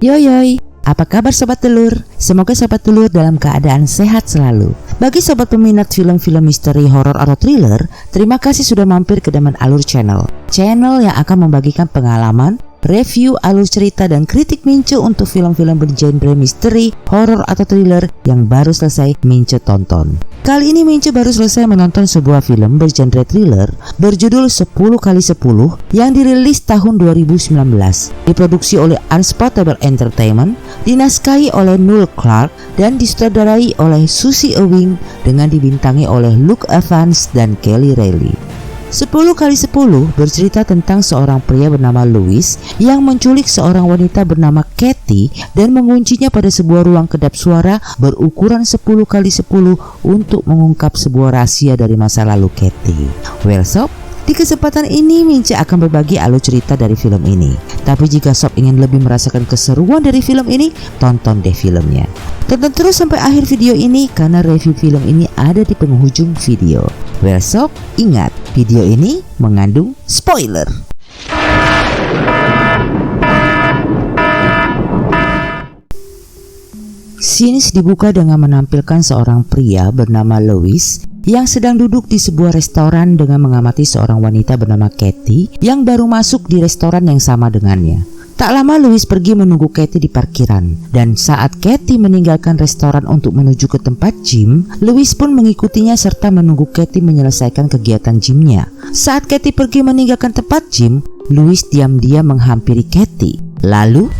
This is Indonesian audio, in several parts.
Yoyoy, apa kabar Sobat Telur? Semoga Sobat Telur dalam keadaan sehat selalu. Bagi Sobat peminat film-film misteri, horor atau thriller, terima kasih sudah mampir ke Daman Alur Channel. Channel yang akan membagikan pengalaman, review, alur cerita, dan kritik Mince untuk film-film bergenre misteri, horor atau thriller yang baru selesai Mince tonton. Kali ini Mince baru selesai menonton sebuah film bergenre thriller berjudul 10x10 yang dirilis tahun 2019. Diproduksi oleh Unspotable Entertainment, dinaskahi oleh Noel Clarke, dan disutradarai oleh Susie Ewing dengan dibintangi oleh Luke Evans dan Kelly Reilly. 10x10 bercerita tentang seorang pria bernama Louis yang menculik seorang wanita bernama Kathy dan menguncinya pada sebuah ruang kedap suara berukuran 10x10 untuk mengungkap sebuah rahasia dari masa lalu Kathy. Well Sob, di kesempatan ini Mince akan berbagi alur cerita dari film ini. Tapi jika Sob ingin lebih merasakan keseruan dari film ini, tonton deh filmnya. Tonton terus sampai akhir video ini karena review film ini ada di penghujung video. Well Sob, ingat video ini mengandung spoiler. Scenes dibuka dengan menampilkan seorang pria bernama Louis yang sedang duduk di sebuah restoran dengan mengamati seorang wanita bernama Kathy yang baru masuk di restoran yang sama dengannya. Tak lama Louis pergi menunggu Kathy di parkiran, dan saat Kathy meninggalkan restoran untuk menuju ke tempat gym, Louis pun mengikutinya serta menunggu Kathy menyelesaikan kegiatan gymnya. Saat Kathy pergi meninggalkan tempat gym, Louis diam-diam menghampiri Kathy. Lalu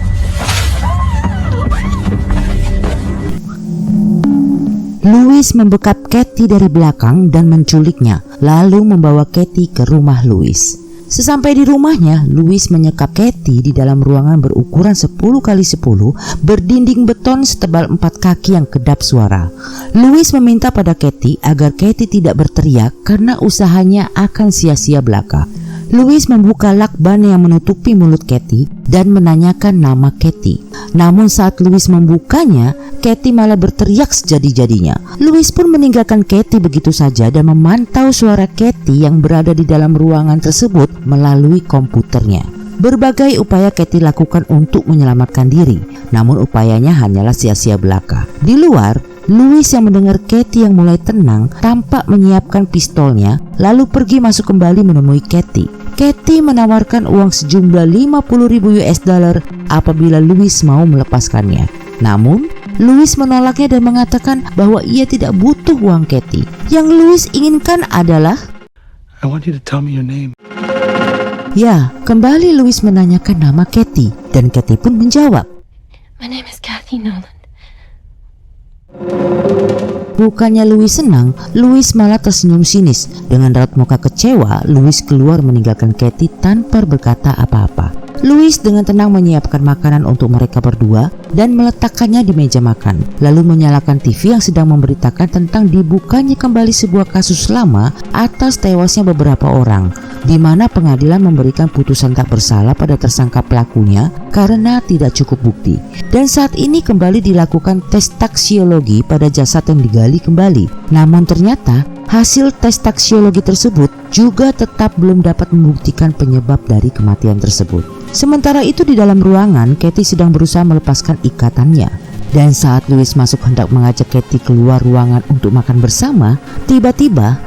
Louis membekap Kathy dari belakang dan menculiknya, lalu membawa Kathy ke rumah Louis. Sesampai di rumahnya, Louis menyekap Kathy di dalam ruangan berukuran 10x10 berdinding beton setebal 4 kaki yang kedap suara. Louis meminta pada Kathy agar Kathy tidak berteriak karena usahanya akan sia-sia belaka. Louis membuka lakban yang menutupi mulut Kathy dan menanyakan nama Kathy. Namun saat Louis membukanya, Kathy malah berteriak sejadi-jadinya. Louis pun meninggalkan Kathy begitu saja dan memantau suara Kathy yang berada di dalam ruangan tersebut melalui komputernya. Berbagai upaya Kathy lakukan untuk menyelamatkan diri, namun upayanya hanyalah sia-sia belaka. Di luar, Louis yang mendengar Kathy yang mulai tenang tampak menyiapkan pistolnya, lalu pergi masuk kembali menemui Kathy. Kathy menawarkan uang sejumlah 50.000 US dollar apabila Louis mau melepaskannya. Namun, Louis menolaknya dan mengatakan bahwa ia tidak butuh uang Kathy. Yang Louis inginkan adalah, I want you to tell me your name. Ya, kembali Louis menanyakan nama Kathy dan Kathy pun menjawab, My name is Kathy Nolan. Bukannya Louis senang, Louis malah tersenyum sinis. Dengan raut muka kecewa, Louis keluar meninggalkan Kathy tanpa berkata apa-apa. Louis dengan tenang menyiapkan makanan untuk mereka berdua dan meletakkannya di meja makan, lalu menyalakan TV yang sedang memberitakan tentang dibukanya kembali sebuah kasus lama atas tewasnya beberapa orang, di mana pengadilan memberikan putusan tak bersalah pada tersangka pelakunya karena tidak cukup bukti. Dan saat ini kembali dilakukan tes taksiologi pada jasad yang digali kembali. Namun ternyata hasil tes taksiologi tersebut juga tetap belum dapat membuktikan penyebab dari kematian tersebut. Sementara itu di dalam ruangan, Kathy sedang berusaha melepaskan ikatannya. Dan saat Louis masuk hendak mengajak Kathy keluar ruangan untuk makan bersama, tiba-tiba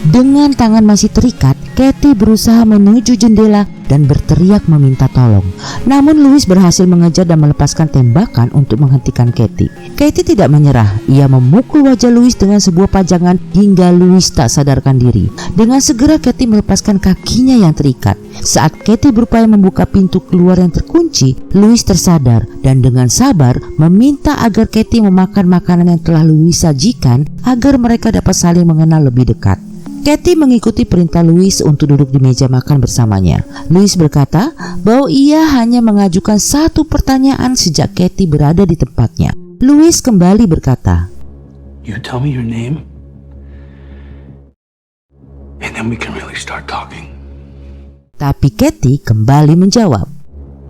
dengan tangan masih terikat, Kathy berusaha menuju jendela dan berteriak meminta tolong. Namun Louis berhasil mengejar dan melepaskan tembakan untuk menghentikan Kathy. Kathy tidak menyerah. Ia memukul wajah Louis dengan sebuah pajangan hingga Louis tak sadarkan diri. Dengan segera Kathy melepaskan kakinya yang terikat. Saat Kathy berupaya membuka pintu keluar yang terkunci, Louis tersadar dan dengan sabar meminta agar Kathy memakan makanan yang telah Louis sajikan agar mereka dapat saling mengenal lebih dekat. Kathy mengikuti perintah Louis untuk duduk di meja makan bersamanya. Louis berkata bahwa ia hanya mengajukan satu pertanyaan sejak Kathy berada di tempatnya. Louis kembali berkata, You tell me your name, and then we can really start talking. Tapi Kathy kembali menjawab,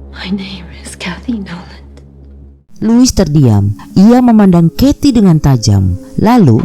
My name is Kathy Nolan. Louis terdiam. Ia memandang Kathy dengan tajam. Lalu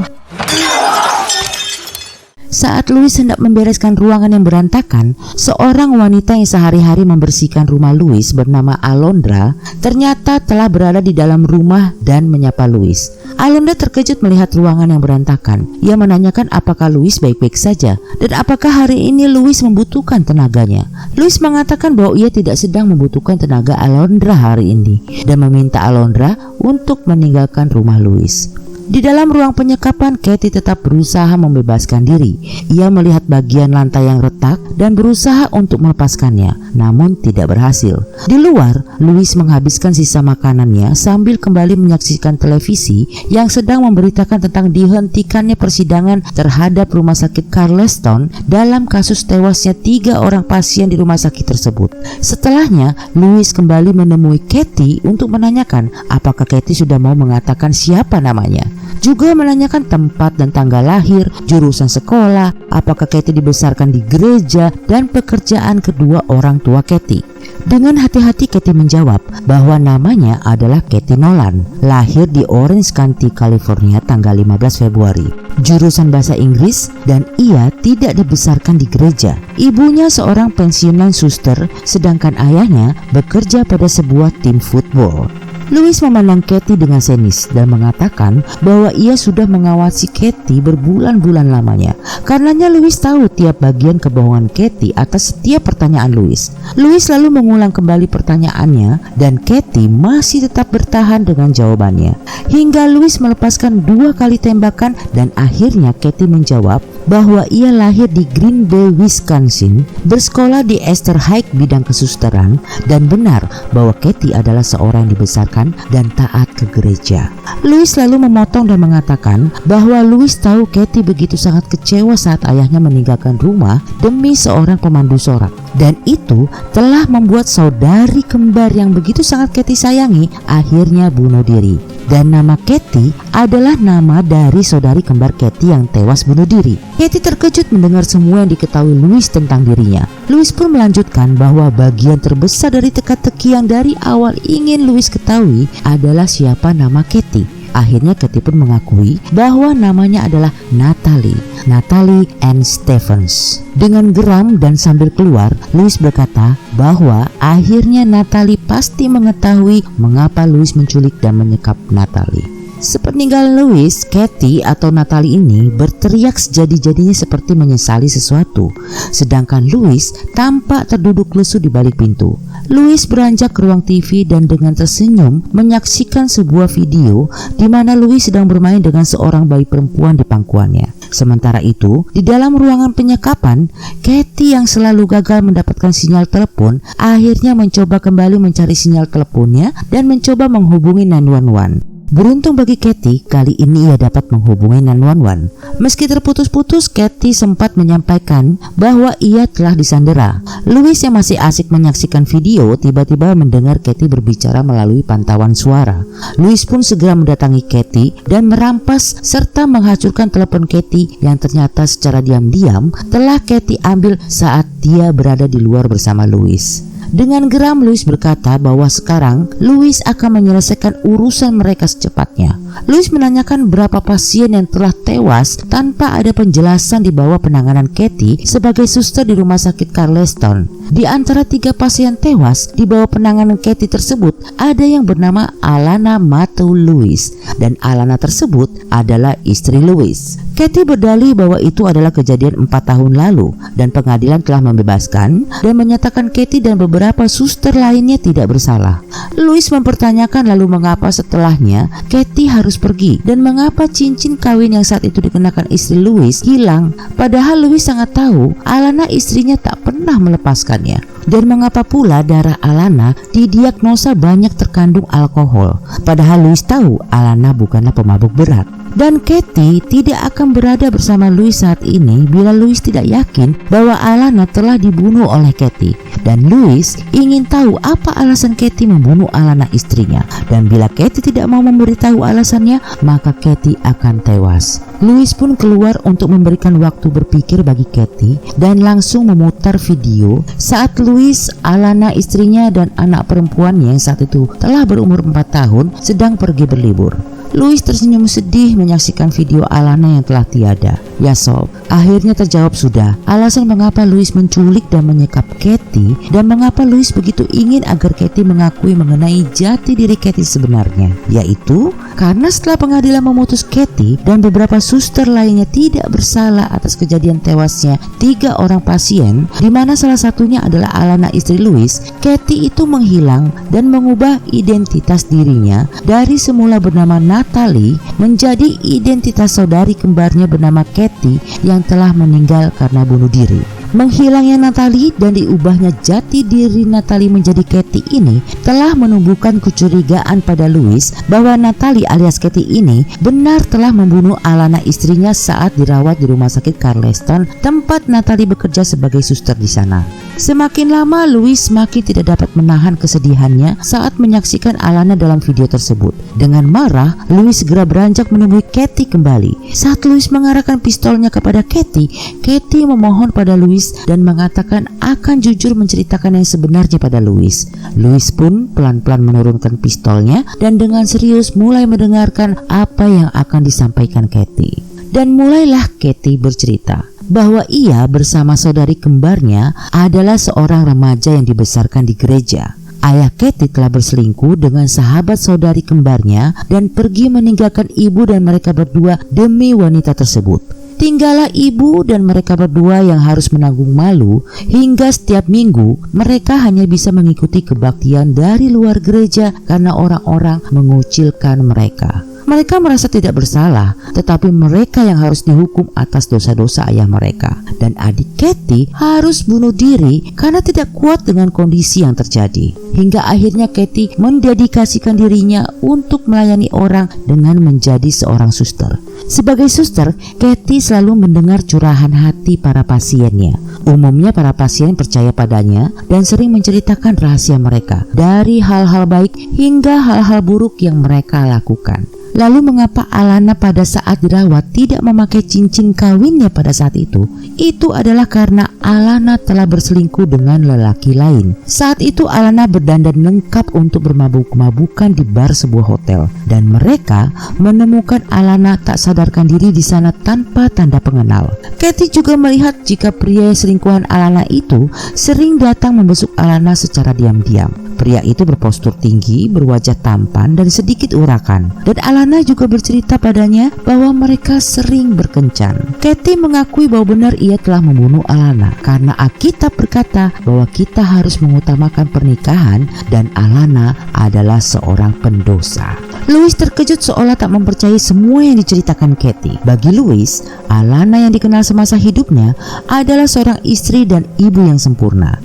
Saat Louis hendak membereskan ruangan yang berantakan, seorang wanita yang sehari-hari membersihkan rumah Louis bernama Alondra ternyata telah berada di dalam rumah dan menyapa Louis. Alondra terkejut melihat ruangan yang berantakan. Ia menanyakan apakah Louis baik-baik saja dan apakah hari ini Louis membutuhkan tenaganya. Louis mengatakan bahwa ia tidak sedang membutuhkan tenaga Alondra hari ini dan meminta Alondra untuk meninggalkan rumah Louis. Di dalam ruang penyekapan, Kathy tetap berusaha membebaskan diri. Ia melihat bagian lantai yang retak dan berusaha untuk melepaskannya, namun tidak berhasil. Di luar, Louis menghabiskan sisa makanannya sambil kembali menyaksikan televisi yang sedang memberitakan tentang dihentikannya persidangan terhadap rumah sakit Charleston dalam kasus tewasnya 3 orang pasien di rumah sakit tersebut. Setelahnya, Louis kembali menemui Kathy untuk menanyakan apakah Kathy sudah mau mengatakan siapa namanya. Juga menanyakan tempat dan tanggal lahir, jurusan sekolah, apakah Kathy dibesarkan di gereja, dan pekerjaan kedua orang tua Kathy. Dengan hati-hati Kathy menjawab bahwa namanya adalah Kathy Nolan, lahir di Orange County, California tanggal 15 Februari. Jurusan bahasa Inggris dan ia tidak dibesarkan di gereja. Ibunya seorang pensiunan suster, sedangkan ayahnya bekerja pada sebuah tim football. Louis memandang Kathy dengan sinis dan mengatakan bahwa ia sudah mengawasi Kathy berbulan-bulan lamanya. Karenanya Louis tahu tiap bagian kebohongan Kathy atas setiap pertanyaan Louis. Louis lalu mengulang kembali pertanyaannya dan Kathy masih tetap bertahan dengan jawabannya. Hingga Louis melepaskan 2 kali tembakan dan akhirnya Kathy menjawab bahwa ia lahir di Green Bay, Wisconsin, bersekolah di Easter High bidang kesusteran, dan benar bahwa Kathy adalah seorang yang dibesarkan dan taat ke gereja. Louis lalu memotong dan mengatakan bahwa Louis tahu Kathy begitu sangat kecewa saat ayahnya meninggalkan rumah demi seorang pemandu sorak, dan itu telah membuat saudari kembar yang begitu sangat Kathy sayangi akhirnya bunuh diri. Dan nama Kathy adalah nama dari saudari kembar Kathy yang tewas bunuh diri. Kathy terkejut mendengar semua yang diketahui Louis tentang dirinya. Louis pun melanjutkan bahwa bagian terbesar dari teka-teki yang dari awal ingin Louis ketahui adalah siapa nama Kathy. Akhirnya Kathy pun mengakui bahwa namanya adalah Natalie Ann Stephens. Dengan geram dan sambil keluar, Louis berkata bahwa akhirnya Natalie pasti mengetahui mengapa Louis menculik dan menyekap Natalie. Sepeninggal Louis, Kathy atau Natalie ini berteriak sejadi-jadinya seperti menyesali sesuatu. Sedangkan Louis tampak terduduk lesu di balik pintu. Louis beranjak ke ruang TV dan dengan tersenyum menyaksikan sebuah video di mana Louis sedang bermain dengan seorang bayi perempuan di pangkuannya. Sementara itu, di dalam ruangan penyekapan, Kathy yang selalu gagal mendapatkan sinyal telepon akhirnya mencoba kembali mencari sinyal teleponnya dan mencoba menghubungi 911. Beruntung bagi Kathy, kali ini ia dapat menghubungi 911. Meski terputus-putus, Kathy sempat menyampaikan bahwa ia telah disandera. Louis yang masih asik menyaksikan video tiba-tiba mendengar Kathy berbicara melalui pantauan suara. Louis pun segera mendatangi Kathy dan merampas serta menghancurkan telepon Kathy yang ternyata secara diam-diam telah Kathy ambil saat dia berada di luar bersama Louis. Dengan geram, Louis berkata bahwa sekarang Louis akan menyelesaikan urusan mereka secepatnya. Louis menanyakan berapa pasien yang telah tewas tanpa ada penjelasan di bawah penanganan Kathy sebagai suster di rumah sakit Charleston. Di antara 3 pasien tewas di bawah penanganan Kathy tersebut, ada yang bernama Alana Matthew Louis, dan Alana tersebut adalah istri Louis. Kathy berdalih bahwa itu adalah kejadian 4 tahun lalu dan pengadilan telah membebaskan dan menyatakan Kathy dan beberapa suster lainnya tidak bersalah. Louis mempertanyakan lalu mengapa setelahnya Kathy harus pergi dan mengapa cincin kawin yang saat itu dikenakan istri Louis hilang, padahal Louis sangat tahu Alana istrinya tak pernah melepaskannya. Dan mengapa pula darah Alana didiagnosa banyak terkandung alkohol, padahal Louis tahu Alana bukanlah pemabuk berat. Dan Kathy tidak akan berada bersama Louis saat ini bila Louis tidak yakin bahwa Alana telah dibunuh oleh Kathy. Dan Louis ingin tahu apa alasan Kathy membunuh Alana istrinya. Dan bila Kathy tidak mau memberitahu alasannya, maka Kathy akan tewas. Louis pun keluar untuk memberikan waktu berpikir bagi Kathy dan langsung memutar video saat Louis, Alana istrinya dan anak perempuannya yang saat itu telah berumur 4 tahun sedang pergi berlibur. Louis tersenyum sedih menyaksikan video Alana yang telah tiada. Ya sob, Akhirnya terjawab sudah alasan mengapa Louis menculik dan menyekap Kathy, dan mengapa Louis begitu ingin agar Kathy mengakui mengenai jati diri Kathy sebenarnya, yaitu karena setelah pengadilan memutus Kathy dan beberapa suster lainnya tidak bersalah atas kejadian tewasnya 3 orang pasien, di mana salah satunya adalah Alana istri Louis, Kathy itu menghilang dan mengubah identitas dirinya dari semula bernama Natalie menjadi identitas saudari kembarnya bernama Kathy yang telah meninggal karena bunuh diri. Menghilangnya Natalie dan diubahnya jati diri Natalie menjadi Kathy ini telah menumbuhkan kecurigaan pada Louis bahwa Natalie alias Kathy ini benar telah membunuh Alana istrinya saat dirawat di rumah sakit Charleston tempat Natalie bekerja sebagai suster di sana. Semakin lama Louis semakin tidak dapat menahan kesedihannya saat menyaksikan Alana dalam video tersebut. Dengan marah, Louis segera beranjak menemui Kathy kembali. Saat Louis mengarahkan pistolnya kepada Kathy, Kathy memohon pada Louis dan mengatakan akan jujur menceritakan yang sebenarnya pada Louis. Louis pun pelan-pelan menurunkan pistolnya dan dengan serius mulai mendengarkan apa yang akan disampaikan Kathy. Dan mulailah Kathy bercerita bahwa ia bersama saudari kembarnya adalah seorang remaja yang dibesarkan di gereja. Ayah Kathy telah berselingkuh dengan sahabat saudari kembarnya dan pergi meninggalkan ibu dan mereka berdua demi wanita tersebut. Tinggallah ibu dan mereka berdua yang harus menanggung malu hingga setiap minggu mereka hanya bisa mengikuti kebaktian dari luar gereja karena orang-orang mengucilkan mereka. Mereka merasa tidak bersalah, tetapi mereka yang harus dihukum atas dosa-dosa ayah mereka. Dan adik Kathy harus bunuh diri karena tidak kuat dengan kondisi yang terjadi. Hingga akhirnya Kathy mendedikasikan dirinya untuk melayani orang dengan menjadi seorang suster. Sebagai suster, Kathy selalu mendengar curahan hati para pasiennya. Umumnya para pasien percaya padanya dan sering menceritakan rahasia mereka, dari hal-hal baik hingga hal-hal buruk yang mereka lakukan. Lalu mengapa Alana pada saat dirawat tidak memakai cincin kawinnya pada saat itu? Itu adalah karena Alana telah berselingkuh dengan lelaki lain. Saat itu Alana berdandan lengkap untuk bermabuk-mabukan di bar sebuah hotel, dan mereka menemukan Alana tak sadarkan diri di sana tanpa tanda pengenal. Kathy juga melihat jika pria selingkuhan Alana itu sering datang membesuk Alana secara diam-diam. Pria itu berpostur tinggi, berwajah tampan dan sedikit urakan, dan Alana juga bercerita padanya bahwa mereka sering berkencan. Kathy mengakui bahwa benar ia telah membunuh Alana karena Alkitab berkata bahwa kita harus mengutamakan pernikahan dan Alana adalah seorang pendosa. Louis terkejut seolah tak mempercayai semua yang diceritakan Kathy. Bagi Louis, Alana yang dikenal semasa hidupnya adalah seorang istri dan ibu yang sempurna.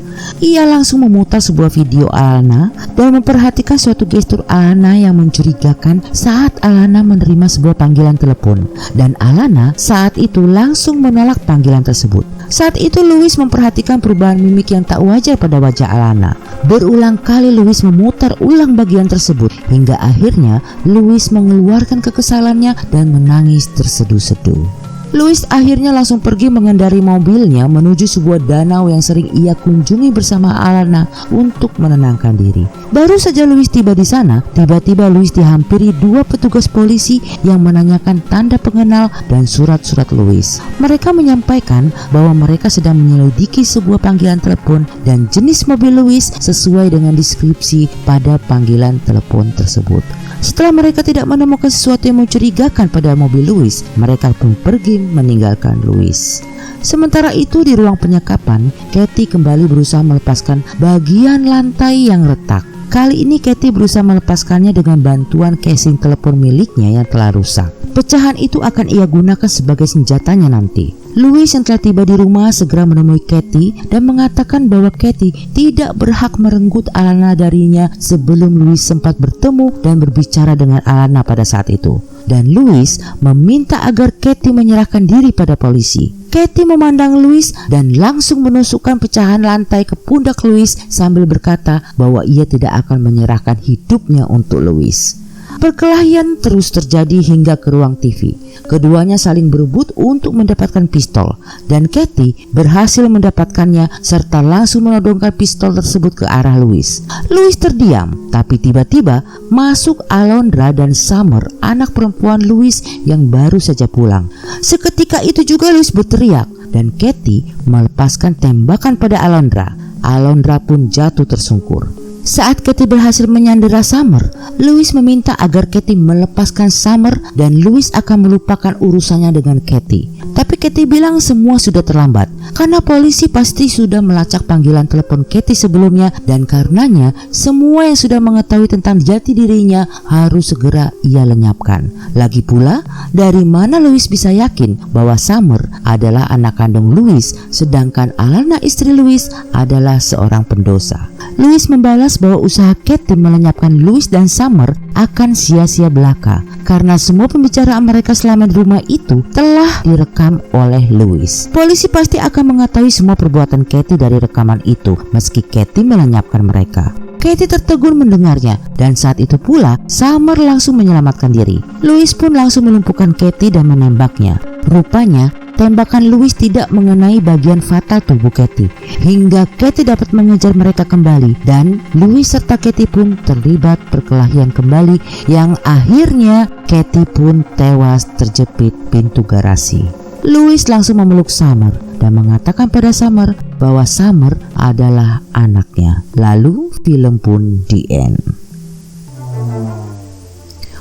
Ia langsung memutar sebuah video Alana dan memperhatikan suatu gestur Alana yang mencurigakan saat Alana menerima sebuah panggilan telepon, dan Alana saat itu langsung menolak panggilan tersebut. Saat itu Louis memperhatikan perubahan mimik yang tak wajar pada wajah Alana. Berulang kali Louis memutar ulang bagian tersebut hingga akhirnya Louis mengeluarkan kekesalannya dan menangis terseduh-seduh. Louis akhirnya langsung pergi mengendari mobilnya menuju sebuah danau yang sering ia kunjungi bersama Alana untuk menenangkan diri. Baru saja Louis tiba di sana, tiba-tiba Louis dihampiri 2 petugas polisi yang menanyakan tanda pengenal dan surat-surat Louis. Mereka menyampaikan bahwa mereka sedang menyelidiki sebuah panggilan telepon dan jenis mobil Louis sesuai dengan deskripsi pada panggilan telepon tersebut. Setelah mereka tidak menemukan sesuatu yang mencurigakan pada mobil Louis, mereka pun pergi meninggalkan Louis. Sementara itu di ruang penyekapan, Kathy kembali berusaha melepaskan bagian lantai yang retak. Kali ini Kathy berusaha melepaskannya dengan bantuan casing telepon miliknya yang telah rusak. Pecahan itu akan ia gunakan sebagai senjatanya nanti. Louis yang telah tiba di rumah segera menemui Kathy dan mengatakan bahwa Kathy tidak berhak merenggut Alana darinya sebelum Louis sempat bertemu dan berbicara dengan Alana pada saat itu. Dan Louis meminta agar Kathy menyerahkan diri pada polisi. Kathy memandang Louis dan langsung menusukkan pecahan lantai ke pundak Louis sambil berkata bahwa ia tidak akan menyerahkan hidupnya untuk Louis. Perkelahian terus terjadi hingga ke ruang TV. Keduanya saling berebut untuk mendapatkan pistol dan Kathy berhasil mendapatkannya serta langsung menodongkan pistol tersebut ke arah Louis. Louis terdiam, tapi tiba-tiba masuk Alondra dan Summer, anak perempuan Louis yang baru saja pulang. Seketika itu juga Louis berteriak dan Kathy melepaskan tembakan pada Alondra. Alondra pun jatuh tersungkur. Saat Kathy berhasil menyandera Summer, Louis meminta agar Kathy melepaskan Summer dan Louis akan melupakan urusannya dengan Kathy. Tapi Kathy bilang semua sudah terlambat karena polisi pasti sudah melacak panggilan telepon Kathy sebelumnya dan karenanya semua yang sudah mengetahui tentang jati dirinya harus segera ia lenyapkan. Lagi pula, dari mana Louis bisa yakin bahwa Summer adalah anak kandung Louis sedangkan Alana istri Louis adalah seorang pendosa. Louis membalas bahwa usaha Kathy melenyapkan Louis dan Summer akan sia-sia belaka karena semua pembicaraan mereka selama di rumah itu telah direkam oleh Louis. Polisi pasti akan mengetahui semua perbuatan Kathy dari rekaman itu meski Kathy melenyapkan mereka. Kathy tertegun mendengarnya dan saat itu pula Summer langsung menyelamatkan diri. Louis pun langsung melumpuhkan Kathy dan menembaknya. Rupanya tembakan Louis tidak mengenai bagian fatal tubuh Kathy hingga Kathy dapat mengejar mereka kembali dan Louis serta Kathy pun terlibat perkelahian kembali yang akhirnya Kathy pun tewas terjepit pintu garasi. Louis langsung memeluk Summer dan mengatakan pada Summer bahwa Summer adalah anaknya. Lalu film pun di end.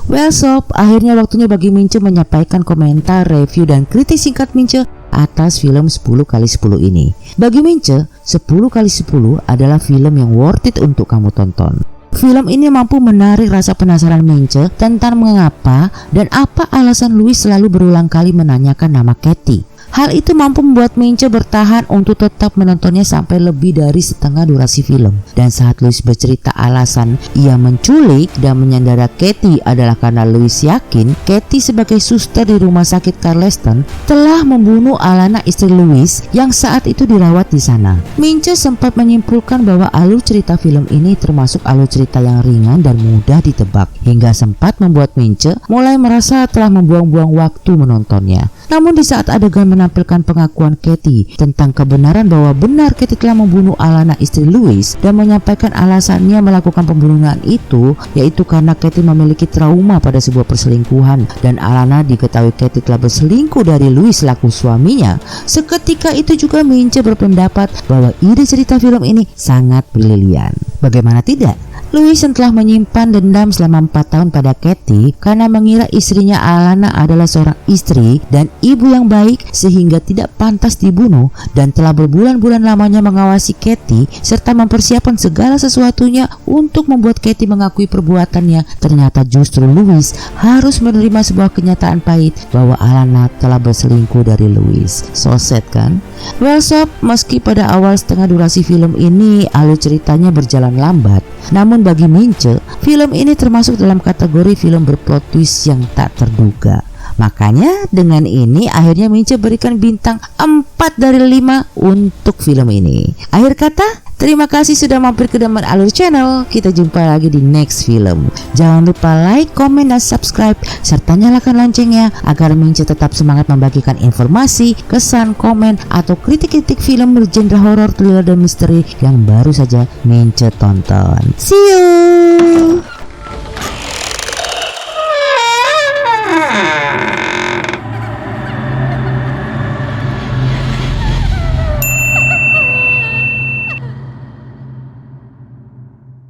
Well sob, akhirnya waktunya bagi Mince menyampaikan komentar, review, dan kritik singkat Mince atas film 10x10 ini. Bagi Mince, 10x10 adalah film yang worth it untuk kamu tonton. Film ini mampu menarik rasa penasaran Mince tentang mengapa dan apa alasan Louis selalu berulang kali menanyakan nama Kathy. Hal itu mampu membuat Mince bertahan untuk tetap menontonnya sampai lebih dari setengah durasi film. Dan saat Louis bercerita alasan ia menculik dan menyandara Kathy adalah karena Louis yakin Kathy sebagai suster di rumah sakit Charleston telah membunuh Alana istri Louis yang saat itu dirawat di sana. Mince sempat menyimpulkan bahwa alur cerita film ini termasuk alur cerita yang ringan dan mudah ditebak, hingga sempat membuat Mince mulai merasa telah membuang-buang waktu menontonnya. Namun di saat adegan menampilkan pengakuan Kathy tentang kebenaran bahwa benar Kathy telah membunuh Alana istri Louis dan menyampaikan alasannya melakukan pembunuhan itu yaitu karena Kathy memiliki trauma pada sebuah perselingkuhan dan Alana diketahui Kathy telah berselingkuh dari Louis selaku suaminya. Seketika itu juga Mince berpendapat bahwa ide cerita film ini sangat brilian. Bagaimana tidak? Louis yang telah menyimpan dendam selama 4 tahun pada Kathy karena mengira istrinya Alana adalah seorang istri dan ibu yang baik sehingga tidak pantas dibunuh dan telah berbulan-bulan lamanya mengawasi Kathy serta mempersiapkan segala sesuatunya untuk membuat Kathy mengakui perbuatannya. Ternyata justru Louis harus menerima sebuah kenyataan pahit bahwa Alana telah berselingkuh dari Louis. So sad kan? Well sob, meski pada awal setengah durasi film ini alur ceritanya berjalan lambat, namun bagi Mince, film ini termasuk dalam kategori film berplot twist yang tak terduga. Makanya dengan ini akhirnya Mince berikan bintang 4 dari 5 untuk film ini. Akhir kata, terima kasih sudah mampir ke Demen Alur Channel. Kita jumpa lagi di next film. Jangan lupa like, komen, dan subscribe serta nyalakan loncengnya agar Mince tetap semangat membagikan informasi, kesan, komen, atau kritik-kritik film bergenre horor, thriller, dan misteri yang baru saja Mince tonton. See you.